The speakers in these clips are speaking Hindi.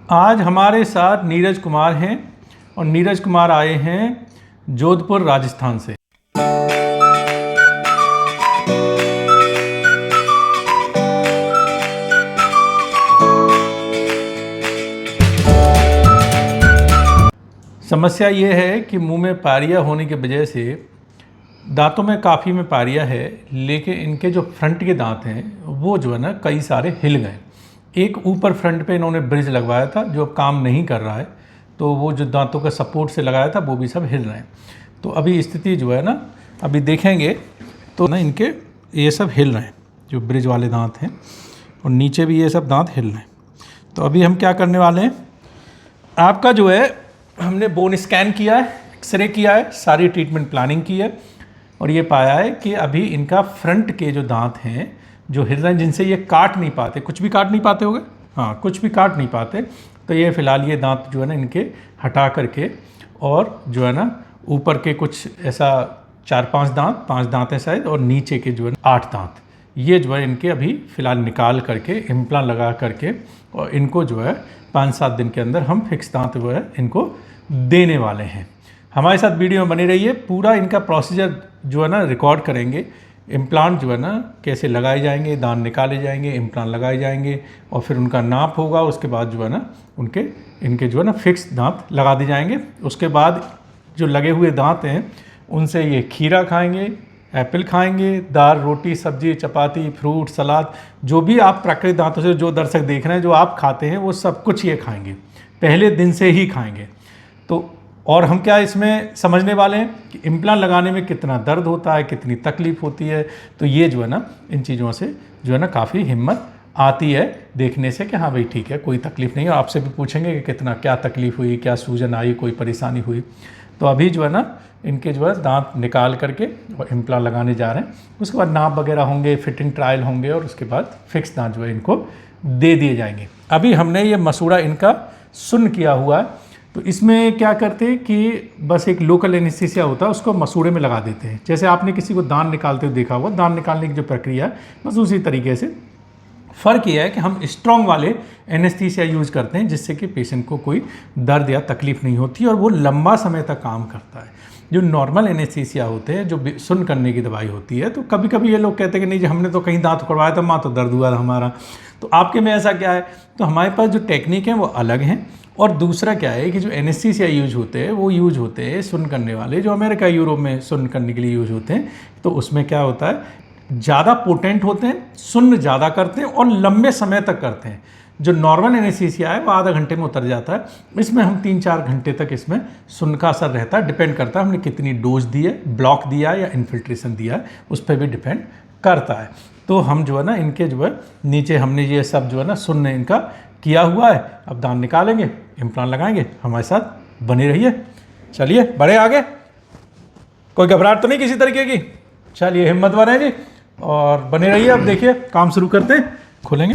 आज हमारे साथ नीरज कुमार हैं और नीरज कुमार आए हैं जोधपुर राजस्थान से। समस्या ये है कि मुंह में पारिया होने की वजह से दांतों में काफ़ी में पारिया है, लेकिन इनके जो फ्रंट के दांत हैं वो जो है ना कई सारे हिल गए। एक ऊपर फ्रंट पे इन्होंने ब्रिज लगवाया था जो अब काम नहीं कर रहा है, तो वो जो दांतों का सपोर्ट से लगाया था वो भी सब हिल रहे हैं। तो अभी स्थिति जो है ना, अभी देखेंगे तो ना इनके ये सब हिल रहे हैं, जो ब्रिज वाले दांत हैं, और नीचे भी ये सब दांत हिल रहे हैं। तो अभी हम क्या करने वाले हैं, आपका जो है हमने बोन स्कैन किया है, एक्सरे किया है, सारी ट्रीटमेंट प्लानिंग की है और ये पाया है कि अभी इनका फ्रंट के जो दांत हैं जो हिल रहे हैं, जिनसे ये काट नहीं पाते, कुछ भी काट नहीं पाते होंगे, हाँ कुछ भी काट नहीं पाते, तो ये फ़िलहाल ये दांत जो है ना इनके हटा करके, और जो है ना ऊपर के कुछ ऐसा 4-5 दांत, 5 दांत हैं शायद, और नीचे के जो है 8 दांत, ये जो है इनके अभी फ़िलहाल निकाल करके इम्प्लांट लगा करके, और इनको जो है 5-7 दिन के अंदर हम फिक्स दांत जो है इनको देने वाले हैं। हमारे साथ वीडियो में बने रहिए, पूरा इनका प्रोसीजर जो है ना रिकॉर्ड करेंगे। इम्प्लांट जो है ना कैसे लगाए जाएंगे, दांत निकाले जाएंगे, इम्प्लांट लगाए जाएंगे, और फिर उनका नाप होगा, उसके बाद जो है ना इनके जो है ना फिक्स दांत लगा दिए जाएंगे। उसके बाद जो लगे हुए दांत हैं उनसे ये खीरा खाएंगे, एप्पल खाएंगे, दाल, रोटी, सब्जी, चपाती, फ्रूट, सलाद, जो भी आप प्राकृतिक दांतों से, जो दर्शक देख रहे हैं जो आप खाते हैं वो सब कुछ ये खाएंगे, पहले दिन से ही खाएंगे। तो और हम क्या इसमें समझने वाले हैं कि इम्प्लांट लगाने में कितना दर्द होता है, कितनी तकलीफ़ होती है, तो ये जो है ना इन चीज़ों से जो है ना काफ़ी हिम्मत आती है देखने से कि हाँ भाई ठीक है, कोई तकलीफ़ नहीं है। आपसे भी पूछेंगे कि कितना क्या तकलीफ़ हुई, क्या सूजन आई, कोई परेशानी हुई। तो अभी जो है ना इनके जो है दांत निकाल करके और इम्प्लांट लगाने जा रहे हैं। उसके बाद नाप वगैरह होंगे, फिटिंग ट्रायल होंगे, और उसके बाद फिक्स दांत जो है इनको दे दिए जाएंगे। अभी हमने ये मसूड़ा इनका सुन्न किया हुआ है, तो इसमें क्या करते हैं कि बस एक लोकल एनेस्थीसिया होता है, उसको मसूड़े में लगा देते हैं। जैसे आपने किसी को दांत निकालते हुए देखा होगा, दांत निकालने की जो प्रक्रिया है बस उसी तरीके से। फ़र्क यह है कि हम स्ट्रॉन्ग वाले एनेस्थीसिया यूज़ करते हैं, जिससे कि पेशेंट को कोई दर्द या तकलीफ़ नहीं होती और वो लंबा समय तक काम करता है। जो नॉर्मल एनेस्थीसिया होते हैं, जो सुन्न करने की दवाई होती है, तो कभी कभी ये लोग कहते हैं कि नहीं जी हमने तो कहीं दांत उखड़वाया था, माँ तो दर्द हुआ था हमारा। तो आपके में ऐसा क्या है, तो हमारे पास जो टेक्निक है वो अलग हैं। और दूसरा क्या है कि जो एनेस्थीसिया यूज होते हैं वो यूज होते हैं सुन्न करने वाले, जो अमेरिका यूरोप में सुन्न करने के लिए यूज होते हैं। तो उसमें क्या होता है, ज़्यादा पोटेंट होते हैं, सुन्न ज़्यादा करते हैं और लंबे समय तक करते हैं। जो नॉर्मल एनेस्थीसिया है वो आधा घंटे में उतर जाता है, इसमें हम 3-4 घंटे तक इसमें सुन्न का असर रहता है। डिपेंड करता है हमने कितनी डोज दी है, ब्लॉक दिया है या इन्फिल्ट्रेशन दिया है, उस पर भी डिपेंड करता है। तो हम जो है ना इनके जो है नीचे हमने ये सब जो है ना सुन्न इनका किया हुआ है। अब दांत निकालेंगे, इम्प्लांट लगाएंगे। हमारे साथ बने रहिए। चलिए बढ़े आगे, कोई घबराहट तो नहीं किसी तरीके की। चलिए हिम्मत बने जी और बने रहिए। अब देखिए काम शुरू करते हैं, खोलेंगे।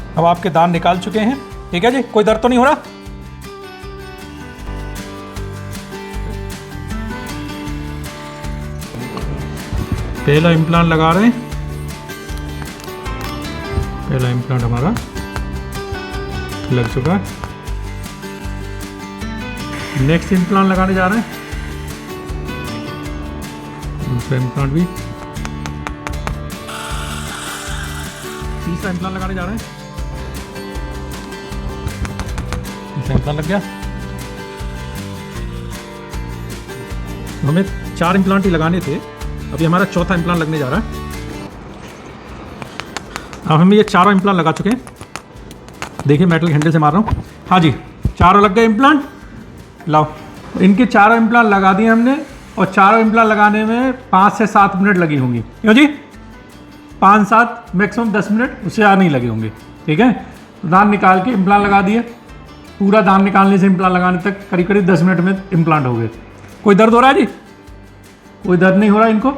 अब आपके दांत निकाल चुके हैं, ठीक है जी, कोई दर्द तो नहीं हो रहा। पहला इम्प्लांट लगा रहे हैं, पहला इम्प्लांट हमारा लग चुका है। नेक्स्ट इम्प्लांट लगाने जा रहे हैं, दूसरा इम्प्लांट भी, तीसरा इम्प्लांट लगाने जा रहे हैं। इम्प्लांट लग गया। हमें 4 इम्प्लांट ही लगाने थे, अभी हमारा चौथा इम्प्लांट लगने जा रहा है। अब हम ये चारों इम्प्लांट लगा चुके हैं, देखिए मेटल हैंडल से मार रहा हूँ। हाँ जी, चारों लग गए इम्प्लांट। लाओ, इनके चारों इम्प्लांट लगा दिए हमने, और चारों इम्प्लांट लगाने में 5 से 7 मिनट लगी होंगी, क्यों जी? 5-7 मैक्सिमम 10 मिनट, उससे ज़्यादा नहीं लगे होंगे, ठीक है। दांत निकाल के इम्प्लांट लगा दिए, पूरा दांत निकालने से इम्प्लांट लगाने तक करीब 10 मिनट में इम्प्लांट हो गए। कोई दर्द हो रहा है जी? कोई दर्द नहीं हो रहा इनको।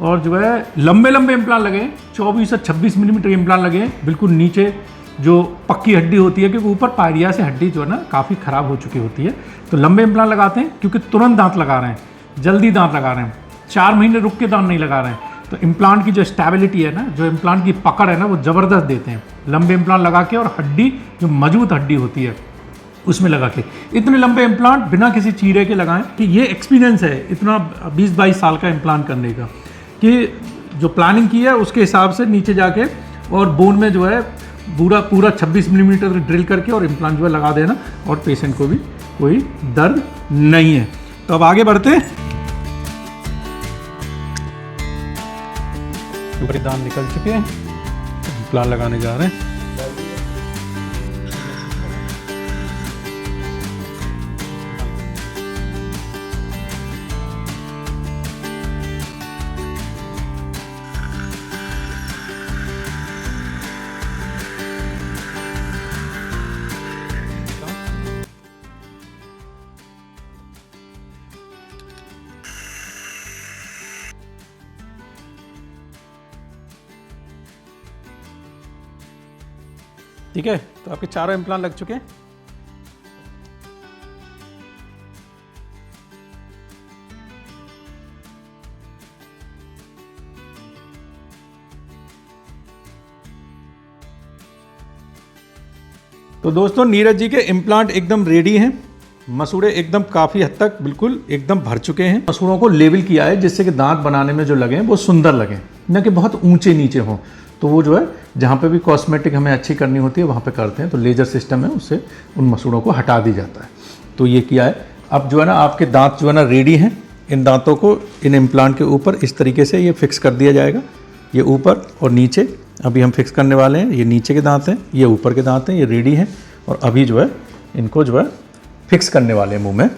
और जो है लंबे लंबे इम्प्लांट लगे हैं, 24 से 26 मिलीमीटर इम्प्लांट लगे हैं, बिल्कुल नीचे जो पक्की हड्डी होती है, क्योंकि ऊपर पायरिया से हड्डी जो है ना काफ़ी ख़राब हो चुकी होती है। तो लंबे इम्प्लांट लगाते हैं क्योंकि तुरंत दांत लगा रहे हैं, जल्दी दांत लगा रहे हैं, 4 महीने रुक के दांत नहीं लगा रहे हैं। तो इम्प्लांट की जो स्टेबिलिटी है ना, जो इम्प्लांट की पकड़ है ना, वो ज़बरदस्त देते हैं लंबे इम्प्लांट लगा के। और हड्डी जो मजबूत हड्डी होती है उसमें लगा के, इतने लंबे इम्प्लांट बिना किसी चीरे के लगाएं। कि ये एक्सपीरियंस है इतना 20-22 साल का इम्प्लांट करने का, कि जो प्लानिंग की है उसके हिसाब से नीचे जाके और बोन में जो है पूरा 26 मिलीमीटर ड्रिल करके और इम्प्लांट जो है लगा देना, और पेशेंट को भी कोई दर्द नहीं है। तो अब आगे बढ़ते हैं। ऊपरी दांत निकल चुके हैं, इम्प्लांट लगाने जा रहे हैं। ठीक है, तो आपके चारों इम्प्लांट लग चुके हैं। तो दोस्तों नीरज जी के इम्प्लांट एकदम रेडी हैं। मसूड़े एकदम काफ़ी हद तक बिल्कुल एकदम भर चुके हैं। मसूड़ों को लेवल किया है जिससे कि दांत बनाने में जो लगे वो सुंदर लगें, न कि बहुत ऊंचे नीचे हों। तो वो जो है जहाँ पे भी कॉस्मेटिक हमें अच्छी करनी होती है वहाँ पे करते हैं, तो लेजर सिस्टम है, उससे उन मसूड़ों को हटा दी जाता है। तो ये किया है। अब जो है ना आपके दांत जो है ना रेडी हैं। इन दांतों को इन इम्प्लांट के ऊपर इस तरीके से ये फिक्स कर दिया जाएगा। ये ऊपर और नीचे अभी हम फिक्स करने वाले हैं। ये नीचे के दांत हैं, ये ऊपर के दांत हैं, ये रेडी हैं। और अभी जो है इनको जो है फिक्स करने वाले हैं मुँह में।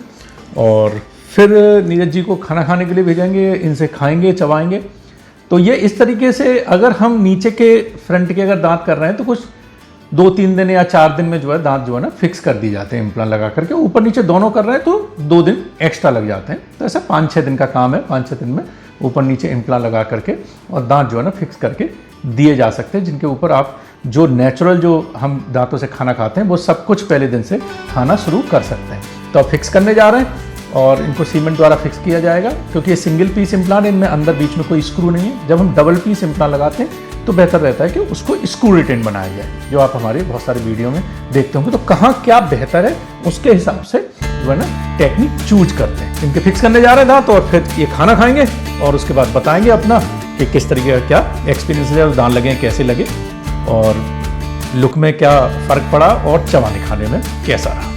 और फिर नीरज जी को खाना खाने के लिए भेजेंगे, इनसे खाएँगे, चबाएँगे। तो ये इस तरीके से अगर हम नीचे के फ्रंट के अगर दांत कर रहे हैं तो कुछ 2-3 दिन या 4 दिन में जो है दांत जो है ना फिक्स कर दी जाते हैं इम्प्लांट लगा करके। ऊपर नीचे दोनों कर रहे हैं तो 2 दिन एक्स्ट्रा लग जाते हैं। तो ऐसा 5-6 दिन का काम है। 5-6 दिन में ऊपर नीचे इम्प्लांट लगा करके और दांत जो है ना फिक्स करके दिए जा सकते हैं, जिनके ऊपर आप जो नेचुरल जो हम दांतों से खाना खाते हैं वो सब कुछ पहले दिन से खाना शुरू कर सकते हैं। तो अब फिक्स करने जा रहे हैं और इनको सीमेंट द्वारा फिक्स किया जाएगा, क्योंकि ये सिंगल पीस इम्प्लांट, इनमें अंदर बीच में कोई स्क्रू नहीं है। जब हम डबल पीस इम्प्लांट लगाते हैं तो बेहतर रहता है कि उसको स्क्रू रिटेन बनाया जाए, जो आप हमारे बहुत सारे वीडियो में देखते होंगे। तो कहाँ क्या बेहतर है उसके हिसाब से जो है ना टेक्निक चूज करते हैं। इनके फिक्स करने जा रहे हैं दांत, और फिर ये खाना खाएंगे और उसके बाद बताएंगे अपना कि किस तरीके का क्या एक्सपीरियंस है, दांत लगे कैसे लगे और लुक में क्या फ़र्क पड़ा और चबाने खाने में कैसा रहा।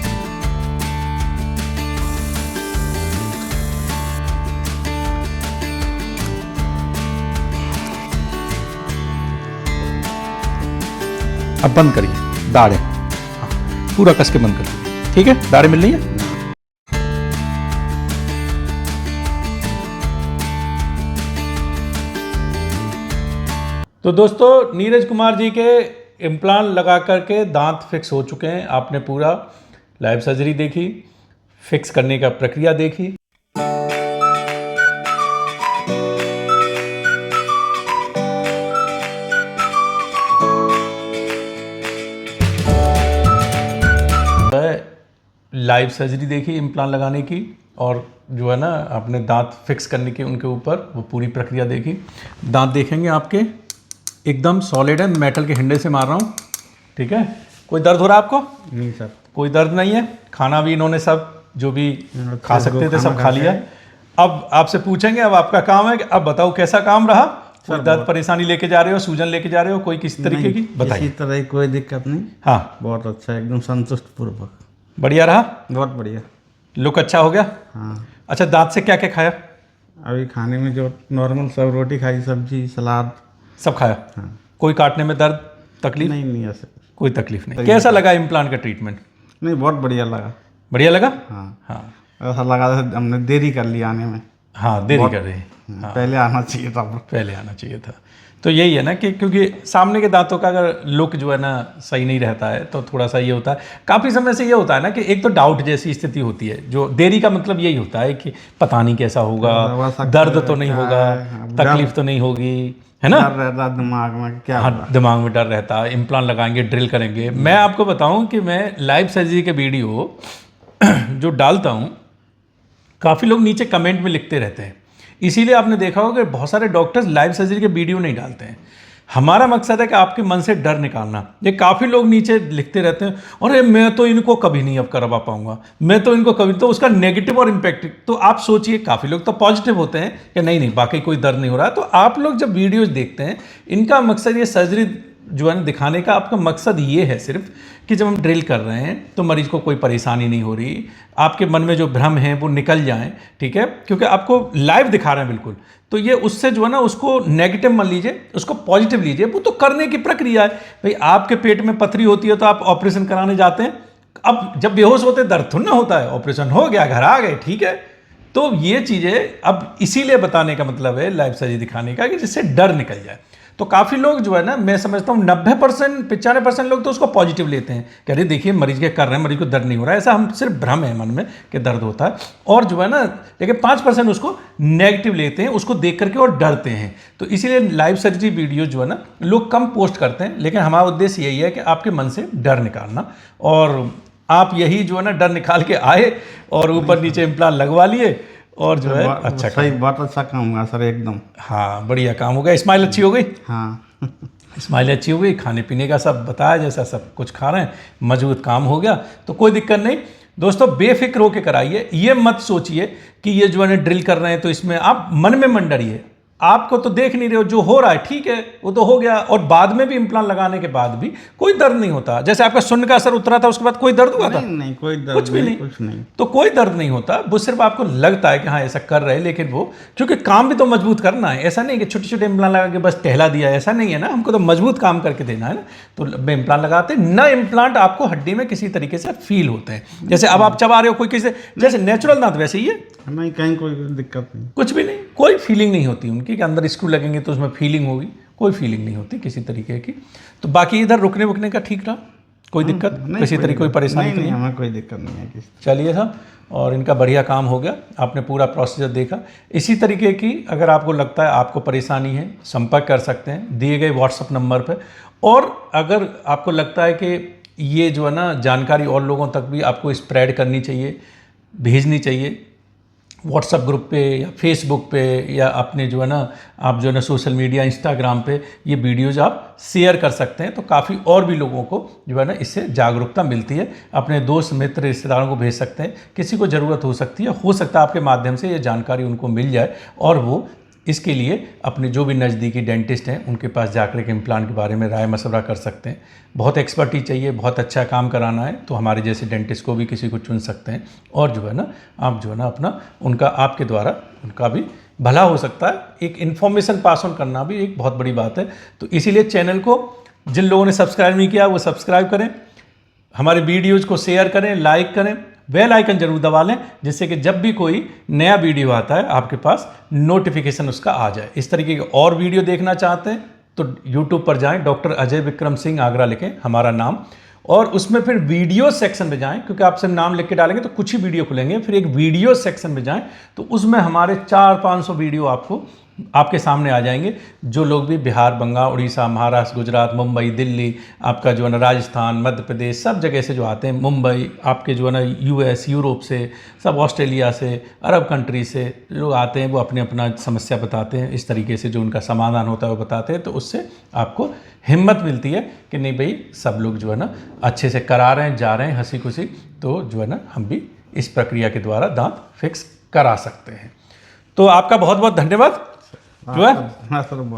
अब बंद करिए दाढ़ें, हाँ पूरा कस के बंद करिए। ठीक है, दाढ़ें मिल रही है। तो दोस्तों नीरज कुमार जी के इम्प्लांट लगा करके दांत फिक्स हो चुके हैं। आपने पूरा लाइव सर्जरी देखी, फिक्स करने का प्रक्रिया देखी। लाइव सर्जरी देखी इम्प्लांट लगाने की, और जो है ना आपने दांत फिक्स करने की उनके ऊपर वो पूरी प्रक्रिया देखी। दांत देखेंगे आपके एकदम सॉलिड है, मेटल के हिंडे से मार रहा हूँ। ठीक है, कोई दर्द हो रहा है आपको? नहीं सर, कोई दर्द नहीं है। खाना भी इन्होंने सब जो भी खा सकते थे सब खा लिया। अब आपसे पूछेंगे, अब आपका काम है कि अब बताओ कैसा काम रहा। कोई दर्द परेशानी लेके जा रहे हो, सूजन लेके जा रहे हो, कोई किसी तरीके की बताइए। किसी तरह की कोई दिक्कत नहीं। हाँ, बहुत अच्छा, एकदम संतुष्ट पूर्वक। बढ़िया रहा, बहुत बढ़िया। लुक अच्छा हो गया। हाँ, अच्छा, दांत से क्या क्या खाया? अभी खाने में जो नॉर्मल सब रोटी खाई, सब्जी, सलाद सब खाया। हाँ। कोई काटने में दर्द तकलीफ? नहीं ऐसे कोई तकलीफ नहीं। कैसा लगा इम्प्लांट का ट्रीटमेंट? नहीं, बहुत बढ़िया लगा। बढ़िया लगा। हाँ, हाँ, ऐसा लगा था हमने देरी कर ली आने में। हाँ देरी कर रहे हैं। पहले आना चाहिए था। पहले आना चाहिए था। तो यही है ना कि क्योंकि सामने के दांतों का अगर लुक जो है ना सही नहीं रहता है तो थोड़ा सा ये होता है। काफ़ी समय से ये होता है ना कि एक तो डाउट जैसी स्थिति होती है, जो देरी का मतलब यही होता है कि पता नहीं कैसा होगा, दर्द तो नहीं होगा, तकलीफ तो नहीं होगी, है ना। डर रहता दिमाग में क्या हाँ, दिमाग में डर रहता है। इम्प्लांट लगाएंगे, ड्रिल करेंगे। मैं आपको बताऊं कि मैं लाइव सर्जरी के वीडियो जो डालता हूं, काफ़ी लोग नीचे कमेंट में लिखते रहते हैं। इसीलिए आपने देखा होगा कि बहुत सारे डॉक्टर्स लाइव सर्जरी के वीडियो नहीं डालते हैं। हमारा मकसद है कि आपके मन से डर निकालना। ये काफ़ी लोग नीचे लिखते रहते हैं, अरे मैं तो इनको कभी नहीं अब करवा पाऊंगा, मैं तो इनको कभी, तो उसका नेगेटिव और इम्पैक्ट। तो आप सोचिए, काफ़ी लोग तो पॉजिटिव होते हैं कि नहीं नहीं वाकई कोई दर्द नहीं हो रहा। तो आप लोग जब वीडियोज देखते हैं, इनका मकसद ये सर्जरी जो है ना दिखाने का, आपका मकसद ये है सिर्फ कि जब हम ड्रिल कर रहे हैं तो मरीज को कोई परेशानी नहीं हो रही, आपके मन में जो भ्रम है वो निकल जाएं, ठीक है। क्योंकि आपको लाइव दिखा रहे हैं बिल्कुल, तो ये उससे जो है ना उसको नेगेटिव मत लीजिए, उसको पॉजिटिव लीजिए। वो तो करने की प्रक्रिया है भाई। आपके पेट में पथरी होती है तो आप ऑपरेशन कराने जाते हैं। अब जब बेहोश होते दर्द थोड़ा ना होता है, ऑपरेशन हो गया, घर आ गए, ठीक है। तो ये चीज़ें अब इसीलिए बताने का मतलब है लाइव सर्जरी दिखाने का, कि जिससे डर निकल जाए। तो काफ़ी लोग जो है ना, मैं समझता हूँ 90% 95% लोग तो उसको पॉजिटिव लेते हैं कि अरे देखिए मरीज के कर रहे हैं, मरीज को दर्द नहीं हो रहा है। ऐसा हम सिर्फ भ्रम है मन में कि दर्द होता है, और जो है ना, लेकिन 5% उसको नेगेटिव लेते हैं, उसको देख करके और डरते हैं। तो इसीलिए लाइव सर्जरी वीडियो जो है ना लोग कम पोस्ट करते हैं, लेकिन हमारा उद्देश्य यही है कि आपके मन से डर निकालना, और आप यही जो है ना डर निकाल के आए और ऊपर नीचे इम्प्लांट लगवा लिए, और जो है अच्छा सही, बहुत अच्छा काम हुआ सर, एकदम। हाँ बढ़िया काम हो गया। स्माइल अच्छी हो गई। हाँ स्माइल अच्छी हो गई, खाने पीने का सब बताया जैसा सब कुछ खा रहे हैं, मजबूत काम हो गया, तो कोई दिक्कत नहीं। दोस्तों बेफिक्र होकर कराइए, ये मत सोचिए कि ये जो है ड्रिल कर रहे हैं तो इसमें आप मन में मन डरिए। आपको तो देख नहीं रहे हो, जो हो रहा है ठीक है, वो तो हो गया। और बाद में भी इम्प्लांट लगाने के बाद भी कोई दर्द नहीं होता। जैसे आपका शून्य का असर उतरा था, उसके बाद कोई दर्द हुआ था? नहीं, कोई दर्द कुछ भी नहीं, कुछ नहीं। तो कोई दर्द नहीं होता। वो सिर्फ आपको लगता है कि हाँ ऐसा कर रहे हैं, लेकिन वो क्योंकि काम भी तो मजबूत करना है। ऐसा नहीं कि छोटे छोटे इम्प्लांट लगा के बस टहला दिया, ऐसा नहीं है ना। हमको तो मजबूत काम करके देना है ना। तो इम्प्लांट लगाते न इम्प्लांट आपको हड्डी में किसी तरीके से फील होते हैं। जैसे अब आप चबा रहे हो, कोई किसी जैसे नेचुरल दांत वैसे ही है, नहीं कहीं कोई दिक्कत नहीं, कुछ भी नहीं, कोई फीलिंग नहीं होती उनकी कि अंदर स्क्रू लगेंगे तो उसमें फीलिंग होगी, कोई फीलिंग नहीं होती किसी तरीके की। तो बाकी इधर रुकने वुकने का ठीक रहा, कोई दिक्कत किसी तरीके कोई परेशानी नहीं, हमें कोई दिक्कत नहीं है किसी। चलिए साहब, और इनका बढ़िया काम हो गया, आपने पूरा प्रोसीजर देखा। इसी तरीके की अगर आपको लगता है आपको परेशानी है, संपर्क कर सकते हैं दिए गए व्हाट्सअप नंबर पर। और अगर आपको लगता है कि ये जो है ना जानकारी और लोगों तक भी आपको स्प्रेड करनी चाहिए, भेजनी चाहिए, व्हाट्सएप ग्रुप पे या फेसबुक पे या अपने जो है ना आप जो है ना सोशल मीडिया इंस्टाग्राम पे ये वीडियोज़ आप शेयर कर सकते हैं। तो काफ़ी और भी लोगों को जो है ना इससे जागरूकता मिलती है। अपने दोस्त मित्र रिश्तेदारों को भेज सकते हैं, किसी को ज़रूरत हो सकती है, हो सकता है आपके माध्यम से ये जानकारी उनको मिल जाए, और वो इसके लिए अपने जो भी नज़दीकी डेंटिस्ट हैं उनके पास जाकर के इम्प्लांट के बारे में राय मशवरा कर सकते हैं। बहुत एक्सपर्टीज चाहिए, बहुत अच्छा काम कराना है तो हमारे जैसे डेंटिस्ट को भी किसी को चुन सकते हैं, और जो है ना आप जो है ना अपना उनका आपके द्वारा उनका भी भला हो सकता है। एक इन्फॉर्मेशन पास ऑन करना भी एक बहुत बड़ी बात है। तो इसीलिए चैनल को जिन लोगों ने सब्सक्राइब नहीं किया वो सब्सक्राइब करें, हमारे वीडियोज़ को शेयर करें, लाइक करें, बेल आइकन जरूर दबा लें, जिससे कि जब भी कोई नया वीडियो आता है आपके पास नोटिफिकेशन उसका आ जाए। इस तरीके के और वीडियो देखना चाहते हैं तो यूट्यूब पर जाएं, डॉक्टर अजय विक्रम सिंह आगरा लिखें हमारा नाम, और उसमें फिर वीडियो सेक्शन में जाएं, क्योंकि आप सिर्फ नाम लिख के डालेंगे तो कुछ ही वीडियो खुलेंगे। फिर एक वीडियो सेक्शन में जाएं तो उसमें हमारे 400-500 वीडियो आपको आपके सामने आ जाएंगे। जो लोग भी बिहार, बंगाल, उड़ीसा, महाराष्ट्र, गुजरात, मुंबई, दिल्ली, आपका जो है ना राजस्थान, मध्य प्रदेश, सब जगह से जो आते हैं, मुंबई, आपके जो है ना यूएस, यूरोप से, सब ऑस्ट्रेलिया से, अरब कंट्री से लोग आते हैं, वो अपने अपना समस्या बताते हैं। इस तरीके से जो उनका समाधान होता है वो बताते हैं। तो उससे आपको हिम्मत मिलती है कि नहीं भाई सब लोग जो है ना अच्छे से करा रहे हैं, जा रहे हैं हंसी खुशी, तो जो है ना हम भी इस प्रक्रिया के द्वारा दांत फिक्स करा सकते हैं। तो आपका बहुत बहुत धन्यवाद जो है।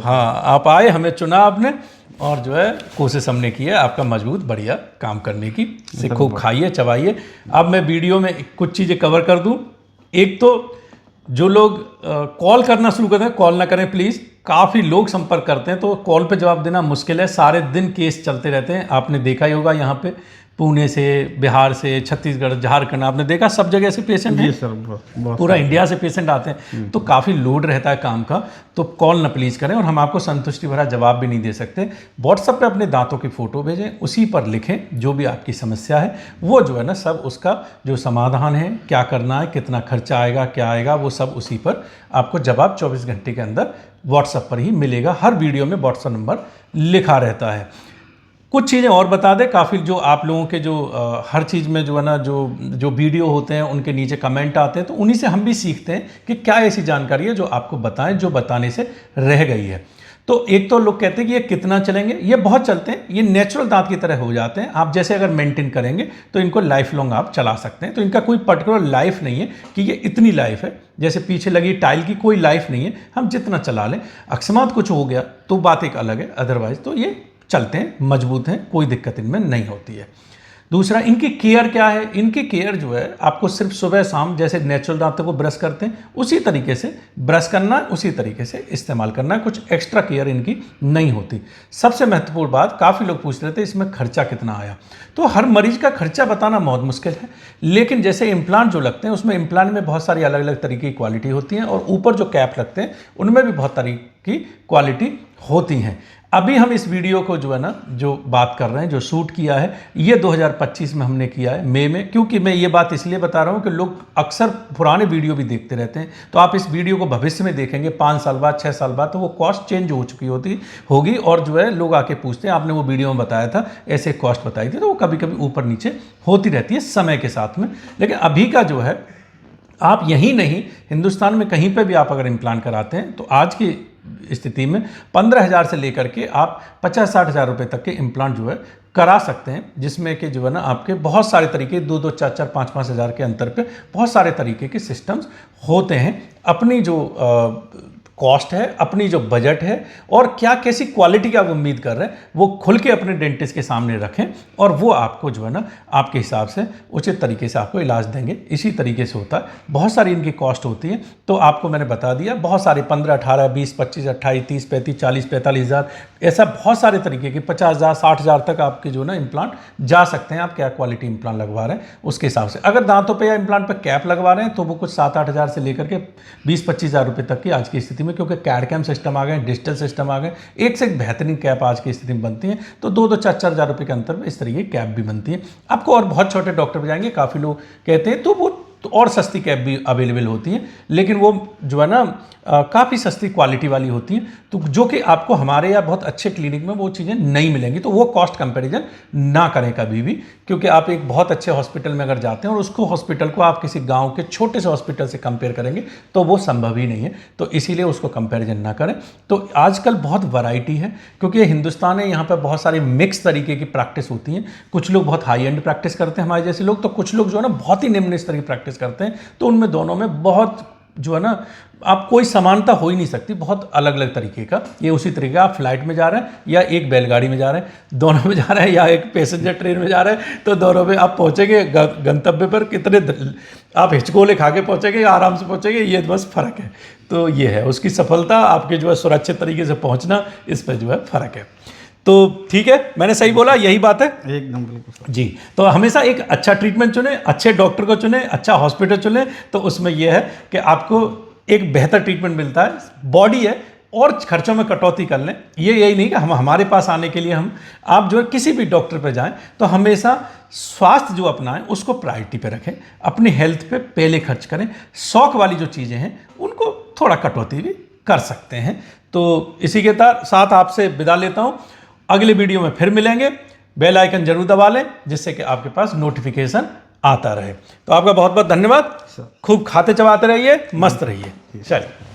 हाँ आप आए, हमें चुना आपने, और जो है कोशिश हमने की है आपका मजबूत बढ़िया काम करने की। से खूब खाइए, चबाइए। अब मैं वीडियो में कुछ चीज़ें कवर कर दूं। एक तो जो लोग कॉल करना शुरू करते हैं, कॉल ना करें प्लीज़। काफ़ी लोग संपर्क करते हैं तो कॉल पे जवाब देना मुश्किल है, सारे दिन केस चलते रहते हैं। आपने देखा ही होगा यहाँ पे पुणे से, बिहार से, छत्तीसगढ़, झारखंड, आपने देखा सब जगह से पेशेंट हैं। जी सर, बहुत पूरा इंडिया से पेशेंट आते हैं, तो काफ़ी लोड रहता है काम का। तो कॉल न प्लीज़ करें, और हम आपको संतुष्टि भरा जवाब भी नहीं दे सकते। व्हाट्सएप पे अपने दांतों की फ़ोटो भेजें, उसी पर लिखें जो भी आपकी समस्या है, वो जो है ना सब उसका जो समाधान है, क्या करना है, कितना खर्चा आएगा, क्या आएगा, वो सब उसी पर आपको जवाब 24 घंटे के अंदर व्हाट्सएप पर ही मिलेगा। हर वीडियो में व्हाट्सएप नंबर लिखा रहता है। कुछ चीज़ें और बता दें, काफ़ी जो आप लोगों के जो हर चीज़ में जो है ना जो वीडियो होते हैं उनके नीचे कमेंट आते हैं, तो उन्हीं से हम भी सीखते हैं कि क्या ऐसी जानकारी है जो आपको बताएं, जो बताने से रह गई है। तो एक तो लोग कहते हैं कि ये कितना चलेंगे, ये बहुत चलते हैं, ये नेचुरल दांत की तरह हो जाते हैं। आप जैसे अगर मेंटेन करेंगे तो इनको लाइफ लॉन्ग आप चला सकते हैं। तो इनका कोई पर्टिकुलर लाइफ नहीं है कि ये इतनी लाइफ है, जैसे पीछे लगी टाइल की कोई लाइफ नहीं है, हम जितना चला लें। अकस्मात कुछ हो गया तो बात एक अलग है, अदरवाइज तो ये चलते हैं, मजबूत हैं, कोई दिक्कत इनमें नहीं होती है। दूसरा, इनकी केयर क्या है? इनकी केयर जो है आपको सिर्फ सुबह शाम जैसे नेचुरल दांतों को ब्रश करते हैं उसी तरीके से ब्रश करना है, उसी तरीके से इस्तेमाल करना है, कुछ एक्स्ट्रा केयर इनकी नहीं होती। सबसे महत्वपूर्ण बात, काफ़ी लोग पूछ रहे थे इसमें खर्चा कितना आया, तो हर मरीज का खर्चा बताना बहुत मुश्किल है। लेकिन जैसे इम्प्लांट जो लगते हैं उसमें इम्प्लांट में बहुत सारी अलग अलग तरीके की क्वालिटी होती हैं, और ऊपर जो कैप लगते हैं उनमें भी बहुत तरीके की क्वालिटी होती हैं। अभी हम इस वीडियो को जो है ना जो बात कर रहे हैं, जो शूट किया है, ये 2025 में हमने किया है, मई में। क्योंकि मैं ये बात इसलिए बता रहा हूँ कि लोग अक्सर पुराने वीडियो भी देखते रहते हैं, तो आप इस वीडियो को भविष्य में देखेंगे 5 साल बाद, 6 साल बाद, तो वो कॉस्ट चेंज हो चुकी होगी, और जो है लोग आके पूछते हैं आपने वो वीडियो में बताया था, ऐसे कॉस्ट बताई थी, तो वो कभी कभी ऊपर नीचे होती रहती है समय के साथ में। लेकिन अभी का जो है, आप यहीं नहीं, हिंदुस्तान में कहीं पे भी आप अगर इम्प्लांट कराते हैं तो आज की स्थिति में 15,000 से लेकर के आप 50-60 हज़ार रुपये तक के इम्प्लांट जो है करा सकते हैं, जिसमें कि जो है ना आपके बहुत सारे तरीके 2-2, 4-4, 5-5 हज़ार के अंतर पे बहुत सारे तरीके के सिस्टम्स होते हैं। अपनी जो कॉस्ट है, अपनी जो बजट है, और क्या कैसी क्वालिटी की आप उम्मीद कर रहे हैं, वो खुल के अपने डेंटिस्ट के सामने रखें, और वो आपको जो है ना आपके हिसाब से उचित तरीके से आपको इलाज देंगे। इसी तरीके से होता है, बहुत सारी इनकी कॉस्ट होती है, तो आपको मैंने बता दिया, बहुत सारे 15, 18, 20, 25, 28, 30, 35, 40, 45 हज़ार, ऐसा बहुत सारे तरीके के 50,000, 60,000 तक आपके जो ना इम्प्लांट जा सकते हैं। आप क्या क्वालिटी इम्प्लांट लगवा रहे हैं उसके हिसाब से। अगर दांतों पे या इम्प्लांट पे कैप लगवा रहे हैं तो वो कुछ 7-8 हज़ार से लेकर के 20-25 हज़ार रुपये तक की आज की स्थिति में, क्योंकि कैड कैम सिस्टम आ गए, डिजिटल सिस्टम आ गए, एक से एक बेहतरीन कैप आज की स्थिति में बनती है। तो 2-2, 4-4 हज़ार रुपये के अंतर में इस तरीके की कैप भी बनती है। आपको और बहुत छोटे डॉक्टर पे जाएंगे, काफ़ी लोग कहते हैं, तो वो तो और सस्ती कैप भी अवेलेबल होती हैं, लेकिन वो जो है ना काफ़ी सस्ती क्वालिटी वाली होती हैं, तो जो कि आपको हमारे यहाँ बहुत अच्छे क्लिनिक में वो चीज़ें नहीं मिलेंगी। तो वो कॉस्ट कंपैरिजन ना करें कभी भी, क्योंकि आप एक बहुत अच्छे हॉस्पिटल में अगर जाते हैं और उसको हॉस्पिटल को आप किसी गांव के छोटे से हॉस्पिटल से कंपेयर करेंगे तो वो संभव ही नहीं है। तो इसीलिए उसको कंपैरिजन ना करें। तो आजकल बहुत वैरायटी है, क्योंकि ये हिंदुस्तान है, यहाँ पर बहुत सारी मिक्स तरीके की प्रैक्टिस होती हैं। कुछ लोग बहुत हाई एंड प्रैक्टिस करते हैं हमारे जैसे लोग, तो कुछ लोग जो है ना बहुत ही निम्न स्तर की प्रैक्टिस करते हैं। तो उनमें दोनों में बहुत जो है ना आप कोई समानता हो ही नहीं सकती, बहुत अलग अलग तरीके का। ये उसी तरीके आप फ्लाइट में जा रहे हैं या एक बैलगाड़ी में जा रहे हैं, दोनों में जा रहे हैं, या एक पैसेंजर ट्रेन में जा रहे हैं, तो दोनों में आप पहुंचेंगे गंतव्य पर कितने आप हिचकोले खा के पहुंचेंगे या आराम से पहुंचेंगे, ये बस फ़र्क है। तो ये है उसकी सफलता, आपके जो है सुरक्षित तरीके से पहुँचना, इस पर जो है फ़र्क है। तो ठीक है, मैंने सही बोला, यही बात है एकदम बिल्कुल जी। तो हमेशा एक अच्छा ट्रीटमेंट चुने, अच्छे डॉक्टर को चुने, अच्छा हॉस्पिटल चुने, तो उसमें यह है कि आपको एक बेहतर ट्रीटमेंट मिलता है। बॉडी है और खर्चों में कटौती कर लें, ये यही नहीं कि हमारे पास आने के लिए आप जो है किसी भी डॉक्टर पे जाएं तो हमेशा स्वास्थ्य जो अपनाएं उसको प्रायोरिटी पे रखें, अपनी हेल्थ पे पहले खर्च करें। शौक वाली जो चीज़ें हैं उनको थोड़ा कटौती भी कर सकते हैं। तो इसी के साथ आपसे विदा लेता हूँ, अगले वीडियो में फिर मिलेंगे। बेल आइकन जरूर दबा लें जिससे कि आपके पास नोटिफिकेशन आता रहे। तो आपका बहुत बहुत धन्यवाद, खूब खाते चबाते रहिए, मस्त रहिए। चलिए।